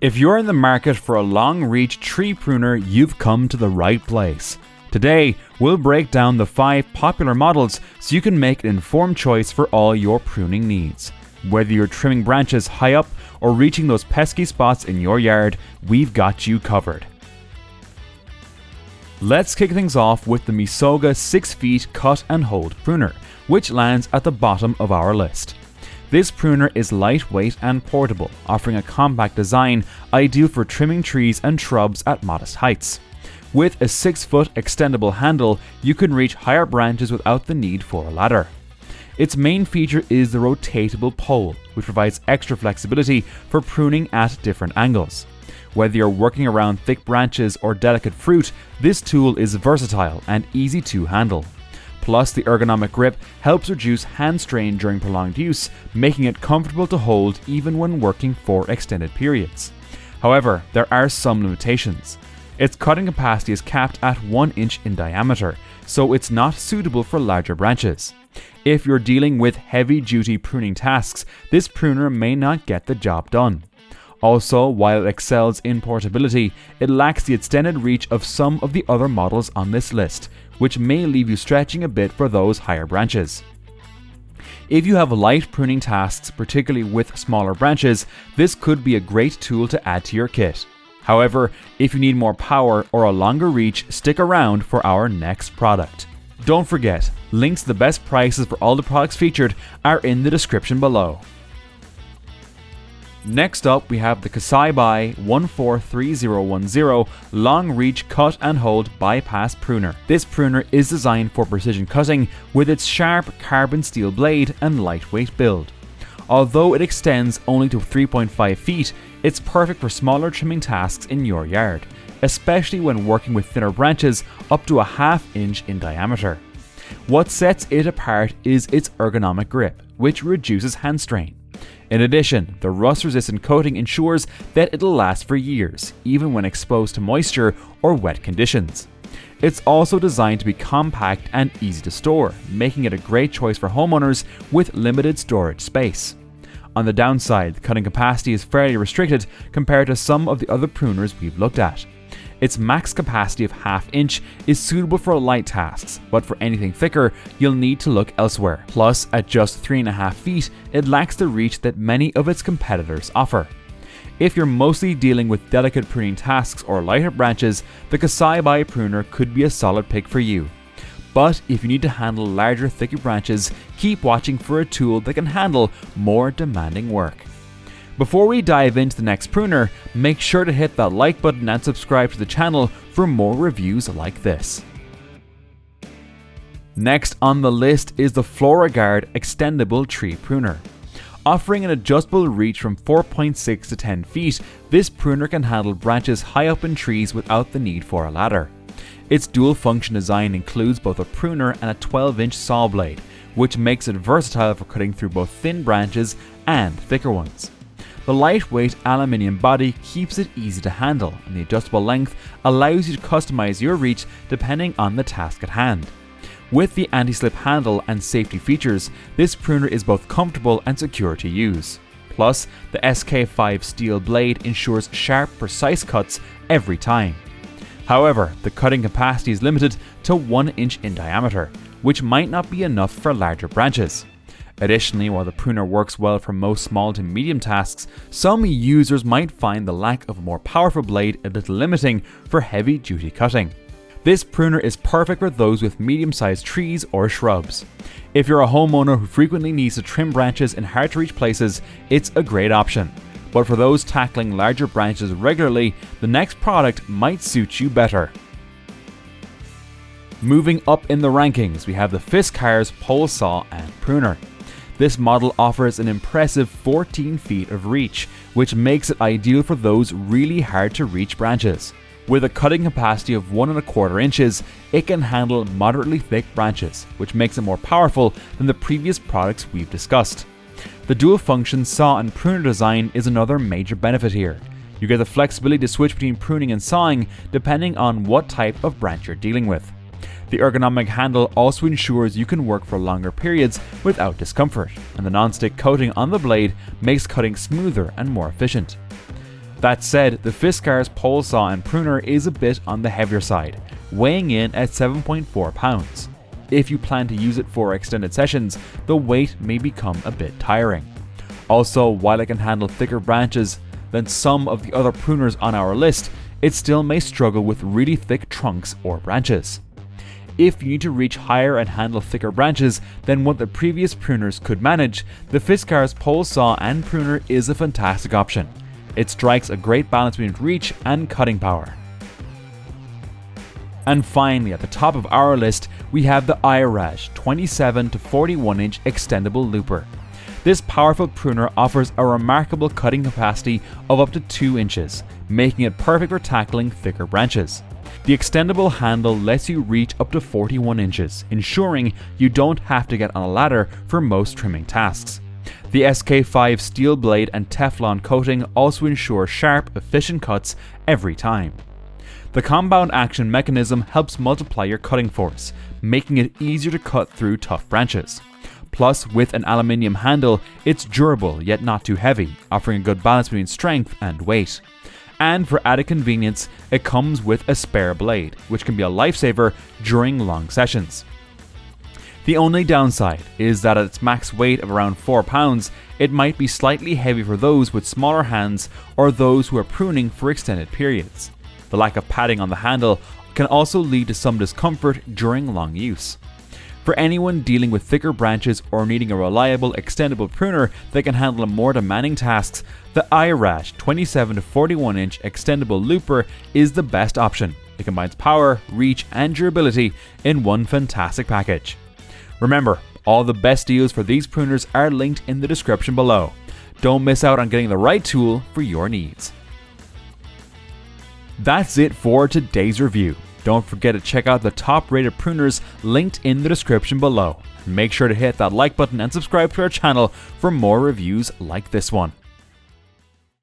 If you're in the market for a long-reach tree pruner, you've come to the right place. Today, we'll break down the 5 popular models so you can make an informed choice for all your pruning needs. Whether you're trimming branches high up or reaching those pesky spots in your yard, we've got you covered. Let's kick things off with the Mesoga 6 feet cut and hold pruner, which lands at the bottom of our list. This pruner is lightweight and portable, offering a compact design ideal for trimming trees and shrubs at modest heights. With a 6-foot extendable handle, you can reach higher branches without the need for a ladder. Its main feature is the rotatable pole, which provides extra flexibility for pruning at different angles. Whether you're working around thick branches or delicate fruit, this tool is versatile and easy to handle. Plus, the ergonomic grip helps reduce hand strain during prolonged use, making it comfortable to hold even when working for extended periods. However, there are some limitations. Its cutting capacity is capped at 1 inch in diameter, so it's not suitable for larger branches. If you're dealing with heavy-duty pruning tasks, this pruner may not get the job done. Also, while it excels in portability, it lacks the extended reach of some of the other models on this list, which may leave you stretching a bit for those higher branches. If you have light pruning tasks, particularly with smaller branches, this could be a great tool to add to your kit. However, if you need more power or a longer reach, stick around for our next product. Don't forget, links to the best prices for all the products featured are in the description below. Next up, we have the KSEIBI 143010 Long Reach Cut and Hold Bypass Pruner. This pruner is designed for precision cutting with its sharp carbon steel blade and lightweight build. Although it extends only to 3.5 feet, it's perfect for smaller trimming tasks in your yard, especially when working with thinner branches up to a ½ inch in diameter. What sets it apart is its ergonomic grip, which reduces hand strain. In addition, the rust-resistant coating ensures that it'll last for years, even when exposed to moisture or wet conditions. It's also designed to be compact and easy to store, making it a great choice for homeowners with limited storage space. On the downside, the cutting capacity is fairly restricted compared to some of the other pruners we've looked at. Its max capacity of ½ inch is suitable for light tasks, but for anything thicker, you'll need to look elsewhere. Plus, at just 3.5 feet, it lacks the reach that many of its competitors offer. If you're mostly dealing with delicate pruning tasks or lighter branches, the KSEIBI pruner could be a solid pick for you. But if you need to handle larger, thicker branches, keep watching for a tool that can handle more demanding work. Before we dive into the next pruner, make sure to hit that like button and subscribe to the channel for more reviews like this. Next on the list is the Flora Extendable Tree Pruner. Offering an adjustable reach from 4.6 to 10 feet, this pruner can handle branches high up in trees without the need for a ladder. Its dual-function design includes both a pruner and a 12-inch saw blade, which makes it versatile for cutting through both thin branches and thicker ones. The lightweight aluminium body keeps it easy to handle, and the adjustable length allows you to customize your reach depending on the task at hand. With the anti-slip handle and safety features, this pruner is both comfortable and secure to use. Plus, the SK5 steel blade ensures sharp, precise cuts every time. However, the cutting capacity is limited to 1 inch in diameter, which might not be enough for larger branches. Additionally, while the pruner works well for most small to medium tasks, some users might find the lack of a more powerful blade a little limiting for heavy-duty cutting. This pruner is perfect for those with medium-sized trees or shrubs. If you're a homeowner who frequently needs to trim branches in hard-to-reach places, it's a great option. But for those tackling larger branches regularly, the next product might suit you better. Moving up in the rankings, we have the Fiskars pole saw and pruner. This model offers an impressive 14 feet of reach, which makes it ideal for those really hard to reach branches. With a cutting capacity of 1¼ inches, it can handle moderately thick branches, which makes it more powerful than the previous products we've discussed. The dual function saw and pruner design is another major benefit here. You get the flexibility to switch between pruning and sawing depending on what type of branch you're dealing with. The ergonomic handle also ensures you can work for longer periods without discomfort, and the non-stick coating on the blade makes cutting smoother and more efficient. That said, the Fiskars pole saw and pruner is a bit on the heavier side, weighing in at 7.4 pounds. If you plan to use it for extended sessions, the weight may become a bit tiring. Also, while it can handle thicker branches than some of the other pruners on our list, it still may struggle with really thick trunks or branches. If you need to reach higher and handle thicker branches than what the previous pruners could manage, the Fiskars pole saw and pruner is a fantastic option. It strikes a great balance between reach and cutting power. And finally, at the top of our list, we have the Airaj 27 to 41 inch extendable looper. This powerful pruner offers a remarkable cutting capacity of up to 2 inches, making it perfect for tackling thicker branches. The extendable handle lets you reach up to 41 inches, ensuring you don't have to get on a ladder for most trimming tasks. The SK5 steel blade and Teflon coating also ensure sharp, efficient cuts every time. The compound action mechanism helps multiply your cutting force, making it easier to cut through tough branches. Plus, with an aluminium handle, it's durable yet not too heavy, offering a good balance between strength and weight. And for added convenience, it comes with a spare blade, which can be a lifesaver during long sessions. The only downside is that at its max weight of around 4 pounds, it might be slightly heavy for those with smaller hands or those who are pruning for extended periods. The lack of padding on the handle can also lead to some discomfort during long use. For anyone dealing with thicker branches or needing a reliable extendable pruner that can handle more demanding tasks, the Airaj 27 to 41 inch extendable looper is the best option. It combines power, reach and durability in one fantastic package. Remember, all the best deals for these pruners are linked in the description below. Don't miss out on getting the right tool for your needs. That's it for today's review. Don't forget to check out the top rated pruners linked in the description below. Make sure to hit that like button and subscribe to our channel for more reviews like this one.